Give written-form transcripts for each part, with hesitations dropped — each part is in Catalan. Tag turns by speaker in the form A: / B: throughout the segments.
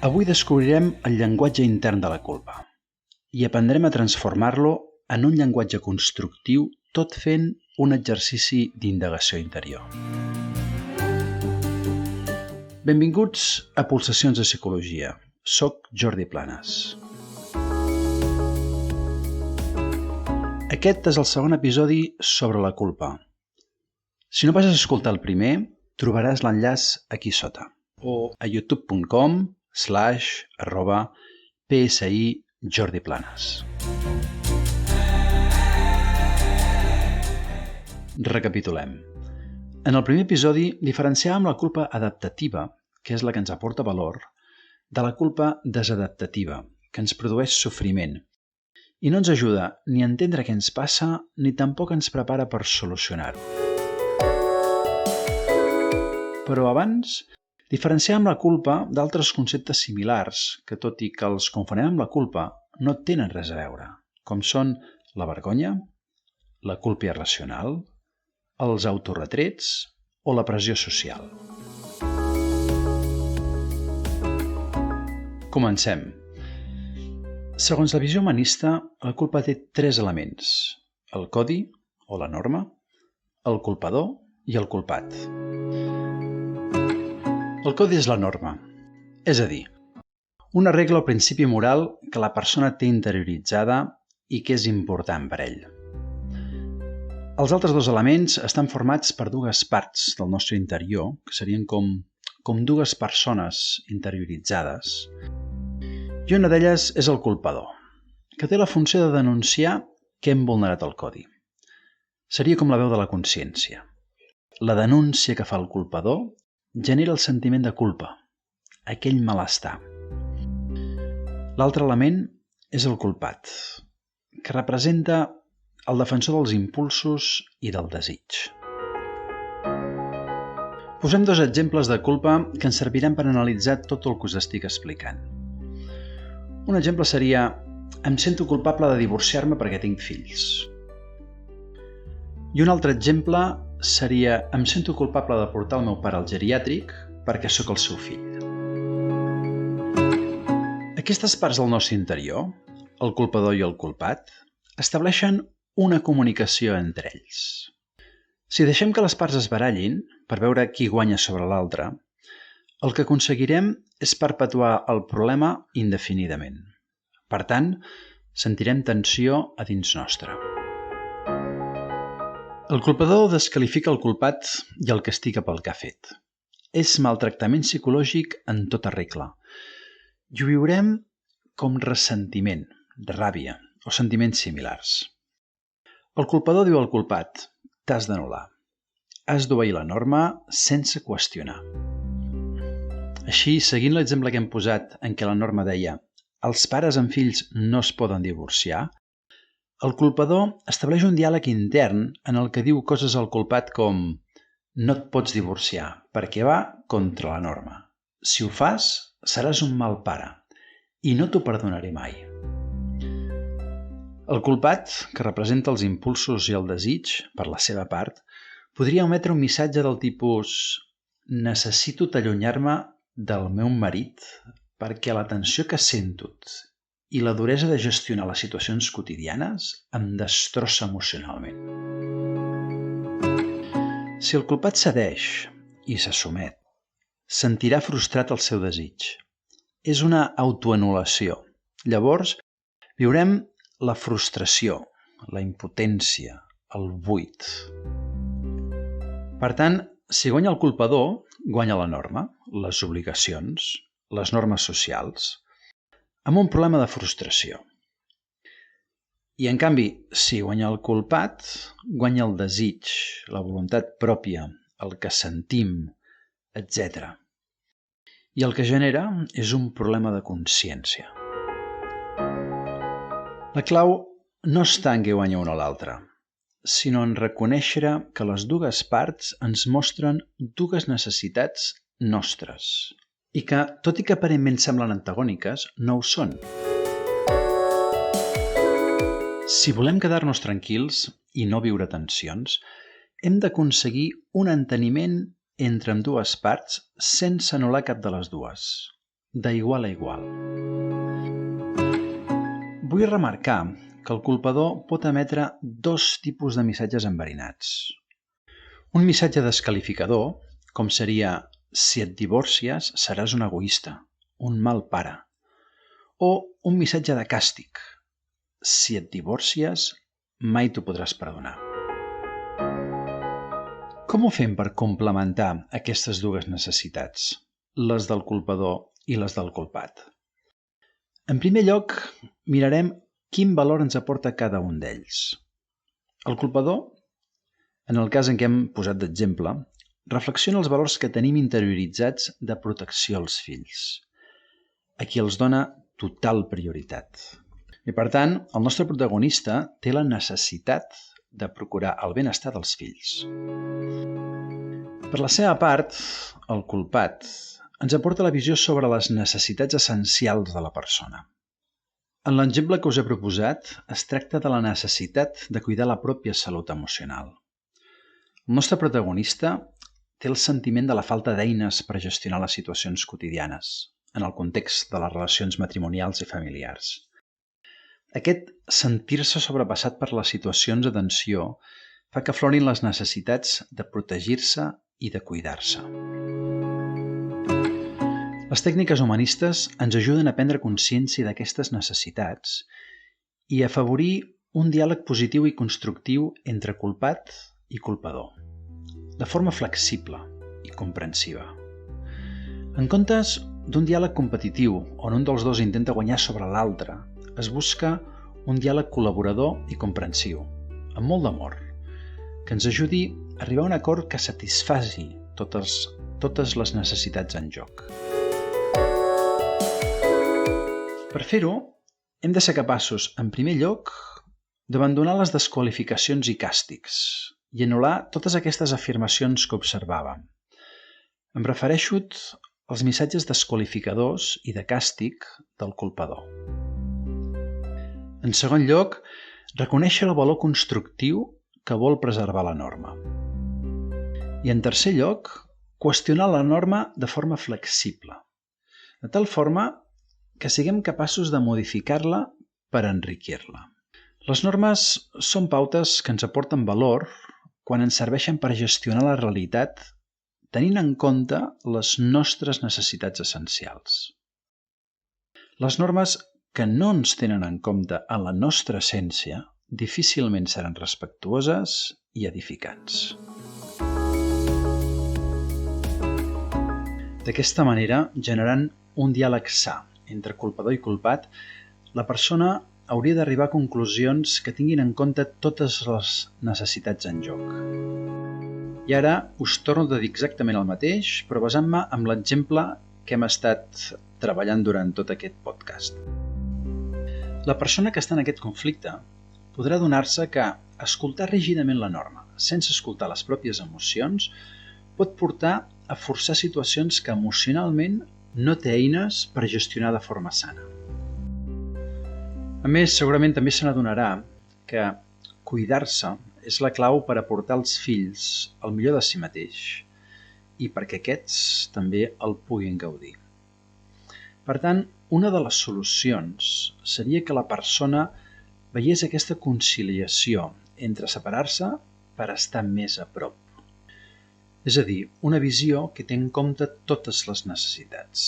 A: Avui descobrirem el llenguatge intern de la culpa i aprendrem a transformar-lo en un llenguatge constructiu tot fent un exercici d'indagació interior. Benvinguts a Pulsacions de Psicologia. Soc Jordi Planes. Aquest és el segon episodi sobre la culpa. Si no vas escoltar el primer, trobaràs l'enllaç aquí sota o a youtube.com/psi Jordi Planes. Recapitulem. En el primer episodi diferenciàvem la culpa adaptativa, que és la que ens aporta valor, de la culpa desadaptativa, que ens produeix sofriment i no ens ajuda ni a entendre què ens passa ni tampoc ens prepara per solucionar-ho. Però abans diferenciàvem la culpa d'altres conceptes similars que, tot i que els confonem amb la culpa, no tenen res a veure, com són la vergonya, la culpa irracional, els autorretrets o la pressió social. Comencem. Segons la visió humanista, la culpa té tres elements: el codi o la norma, el culpador i el culpat. El codi és la norma, és a dir, una regla o principi moral que la persona té interioritzada i que és important per ell. Els altres dos elements estan formats per dues parts del nostre interior, que serien com dues persones interioritzades. I una d'elles és el culpador, que té la funció de denunciar que hem vulnerat el codi. Seria com la veu de la consciència. La denúncia que fa el culpador genera el sentiment de culpa, aquell malestar. L'altre element és el culpat, que representa el defensor dels impulsos i del desig. Posem dos exemples de culpa que ens serviran per analitzar tot el que us estic explicant. Un exemple seria: em sento culpable de divorciar-me perquè tinc fills. I un altre exemple seria: em sento culpable de portar el meu pare al geriàtric perquè sóc el seu fill. Aquestes parts del nostre interior, el culpador i el culpat, estableixen una comunicació entre ells. Si deixem que les parts es barallin per veure qui guanya sobre l'altre, el que aconseguirem és perpetuar el problema indefinidament. Per tant, sentirem tensió a dins nostre. El culpador desqualifica el culpat i el castiga pel que ha fet. És maltractament psicològic en tota regla. I ho viurem com ressentiment, ràbia o sentiments similars. El culpador diu al culpat: t'has d'anul·lar. Has d'obeir la norma sense qüestionar. Així, seguint l'exemple que hem posat en què la norma deia els pares amb fills no es poden divorciar, el culpador estableix un diàleg intern en el que diu coses al culpat com: no et pots divorciar perquè va contra la norma. Si ho fas, seràs un mal pare i no t'ho perdonaré mai. El culpat, que representa els impulsos i el desig, per la seva part, podria emetre un missatge del tipus: necessito t'allunyar-me del meu marit perquè la tensió que sento i la duresa de gestionar les situacions quotidianes em destrossa emocionalment. Si el culpat cedeix i se somet, sentirà frustrat el seu desig. És una autoanul·lació. Llavors, viurem la frustració, la impotència, el buit. Per tant, si guanya el culpador, guanya la norma, les obligacions, les normes socials, amb un problema de frustració. I en canvi, si guanya el culpat, guanya el desig, la voluntat pròpia, el que sentim, etc. I el que genera és un problema de consciència. La clau no està en què guanya un o l'altre, sinó en reconèixer que les dues parts ens mostren dues necessitats nostres i que, tot i que aparentment semblen antagòniques, no ho són. Si volem quedar-nos tranquils i no viure tensions, hem d'aconseguir un enteniment entre ambdues parts sense anul·lar cap de les dues. d'igual a igual. Vull remarcar que el culpador pot emetre dos tipus de missatges enverinats. Un missatge desqualificador, com seria «si et divorcies seràs un egoista, un mal pare», o un missatge de càstig «si et divorcies mai t'ho podràs perdonar». Com ho fem per complementar aquestes dues necessitats, les del culpador i les del culpat? En primer lloc, mirarem quin valor ens aporta cada un d'ells. El culpador, en el cas en què hem posat d'exemple, reflexiona els valors que tenim interioritzats de protecció als fills, a qui els dona total prioritat. I per tant, el nostre protagonista té la necessitat de procurar el benestar dels fills. Per la seva part, el culpat ens aporta la visió sobre les necessitats essencials de la persona. En l'exemple que us he proposat, es tracta de la necessitat de cuidar la pròpia salut emocional. El nostre protagonista té el sentiment de la falta d'eines per gestionar les situacions quotidianes, en el context de les relacions matrimonials i familiars. Aquest sentir-se sobrepassat per les situacions de tensió fa que aflorin les necessitats de protegir-se i de cuidar-se. Les tècniques humanistes ens ajuden a prendre consciència d'aquestes necessitats i a afavorir un diàleg positiu i constructiu entre culpat i culpador, de forma flexible i comprensiva. En comptes d'un diàleg competitiu on un dels dos intenta guanyar sobre l'altre, es busca un diàleg col·laborador i comprensiu, amb molt d'amor, que ens ajudi a arribar a un acord que satisfaci totes les necessitats en joc. Per fer-ho, hem de ser capaços, en primer lloc, d'abandonar les desqualificacions i càstigs i anul·lar totes aquestes afirmacions que observàvem. Em refereixo als missatges desqualificadors i de càstig del culpador. En segon lloc, reconèixer el valor constructiu que vol preservar la norma. I en tercer lloc, qüestionar la norma de forma flexible, de tal forma que siguem capaços de modificar-la per enriquir-la. Les normes són pautes que ens aporten valor quan ens serveixen per gestionar la realitat tenint en compte les nostres necessitats essencials. Les normes que no ens tenen en compte en la nostra essència difícilment seran respectuoses i edificants. D'aquesta manera, generant un diàleg sa entre culpador i culpat, la persona hauria d'arribar a conclusions que tinguin en compte totes les necessitats en joc. I ara us torno a dir exactament el mateix, però basant-me en l'exemple que hem estat treballant durant tot aquest podcast. La persona que està en aquest conflicte podrà adonar-se que escoltar rígidament la norma, sense escoltar les pròpies emocions, pot portar a forçar situacions que emocionalment no té eines per gestionar de forma sana. A més, segurament també se n'adonarà que cuidar-se és la clau per aportar als fills el millor de si mateix i perquè aquests també el puguin gaudir. Per tant, una de les solucions seria que la persona veiés aquesta conciliació entre separar-se per estar més a prop. És a dir, una visió que té en compte totes les necessitats.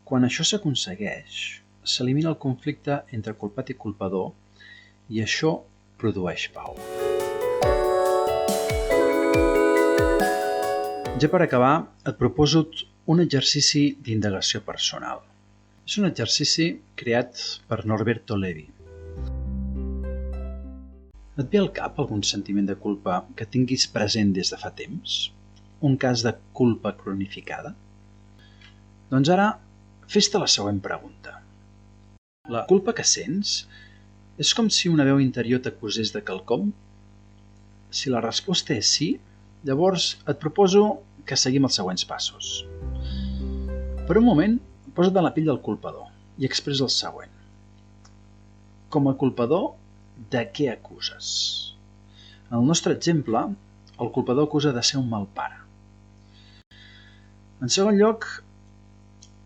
A: Quan això s'aconsegueix, s'elimina el conflicte entre culpat i culpador i això produeix pau. Ja per acabar, et proposo un exercici d'indagació personal. És un exercici creat per Norberto Levi. Et ve al cap algun sentiment de culpa que tinguis present des de fa temps? Un cas de culpa cronificada? Doncs ara, fes-te la següent pregunta. La culpa que sents és com si una veu interior t'acusés de quelcom? Si la resposta és sí, llavors et proposo que seguim els següents passos. Per un moment, posa't en la pell del culpador i expressa el següent. Com a culpador, de què acuses? En el nostre exemple, el culpador acusa de ser un mal pare. En segon lloc,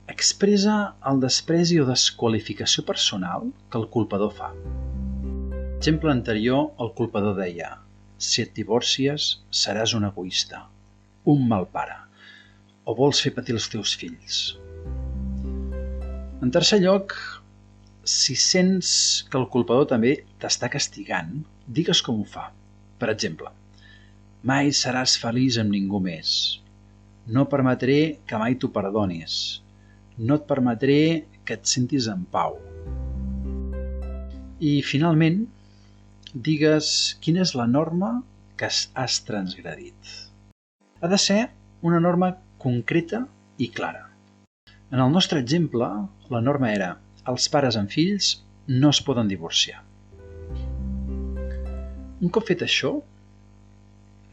A: a expressa el despreci o desqualificació personal que el culpador fa. L'exemple anterior, el culpador deia: si et divorcies, seràs un egoista, un mal pare, o vols fer patir els teus fills. En tercer lloc, si sents que el culpador també t'està castigant, digues com ho fa. Per exemple, mai seràs feliç amb ningú més. No permetré que mai t'ho perdonis. No et permetré que et sentis en pau. I finalment, digues quina és la norma que has transgredit. Ha de ser una norma concreta i clara. En el nostre exemple, la norma era: els pares amb fills no es poden divorciar. Un cop fet això,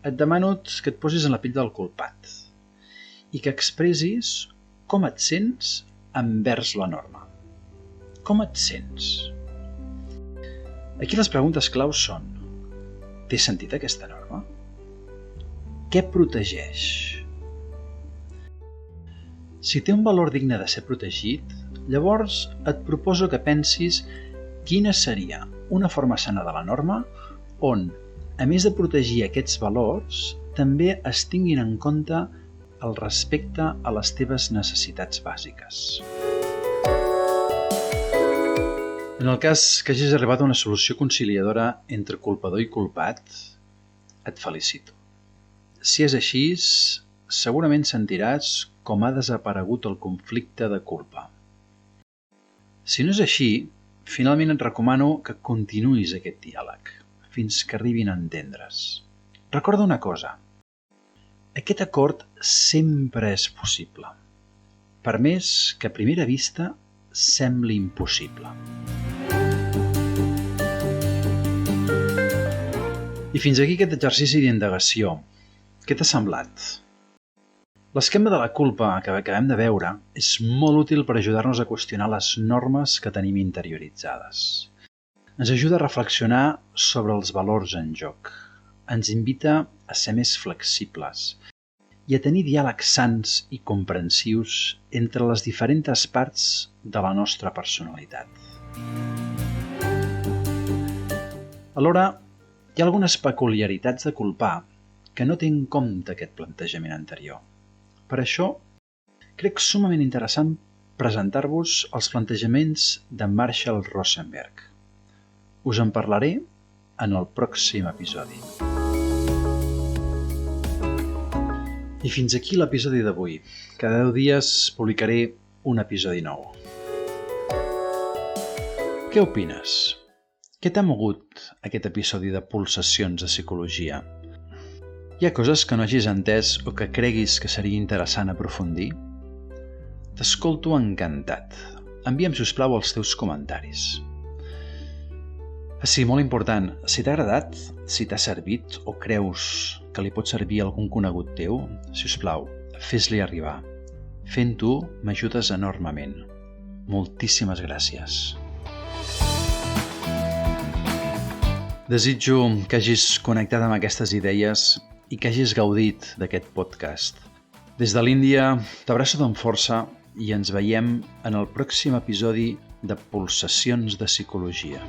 A: et demano que et posis en la pell del culpat i que expressis com et sents envers la norma. Com et sents? Aquí les preguntes claus són: té sentit aquesta norma? Què protegeix? Si té un valor digne de ser protegit, llavors et proposo que pensis quina seria una forma sana de la norma on, a més de protegir aquests valors, també es tinguin en compte el respecte a les teves necessitats bàsiques. En el cas que hagis arribat a una solució conciliadora entre culpador i culpat, et felicito. Si és així, segurament sentiràs com ha desaparegut el conflicte de culpa. Si no és així, finalment et recomano que continuïs aquest diàleg fins que arribin a entendre's. Recorda una cosa: aquest acord sempre és possible, per més que a primera vista sembli impossible. I fins aquí aquest exercici d'indagació. Què t'ha semblat? L'esquema de la culpa que acabem de veure és molt útil per ajudar-nos a qüestionar les normes que tenim interioritzades. Ens ajuda a reflexionar sobre els valors en joc. Ens invita a ser més flexibles i a tenir diàlegs sans i comprensius entre les diferents parts de la nostra personalitat. Alhora, hi ha algunes peculiaritats de culpar que no té en compte aquest plantejament anterior. Per això, crec sumament interessant presentar-vos els plantejaments de Marshall Rosenberg. Us en parlaré en el pròxim episodi. I fins aquí l'episodi d'avui. Cada 10 dies publicaré un episodi nou. Què opines? Què t'ha mogut aquest episodi de Pulsacions de Psicologia? Hi ha coses que no hagis entès o que creguis que seria interessant aprofundir? T'escolto encantat. Envia'm, sisplau, els teus comentaris. Sí, molt important, si t'ha agradat, si t'ha servit o creus que li pot servir a algun conegut teu, sisplau, fes-li arribar. Fent-ho m'ajudes enormement. Moltíssimes gràcies. Desitjo que hagis connectat amb aquestes idees i que hagis gaudit d'aquest podcast. Des de l'Índia, t'abraço amb força i ens veiem en el pròxim episodi de Pulsacions de Psicologia.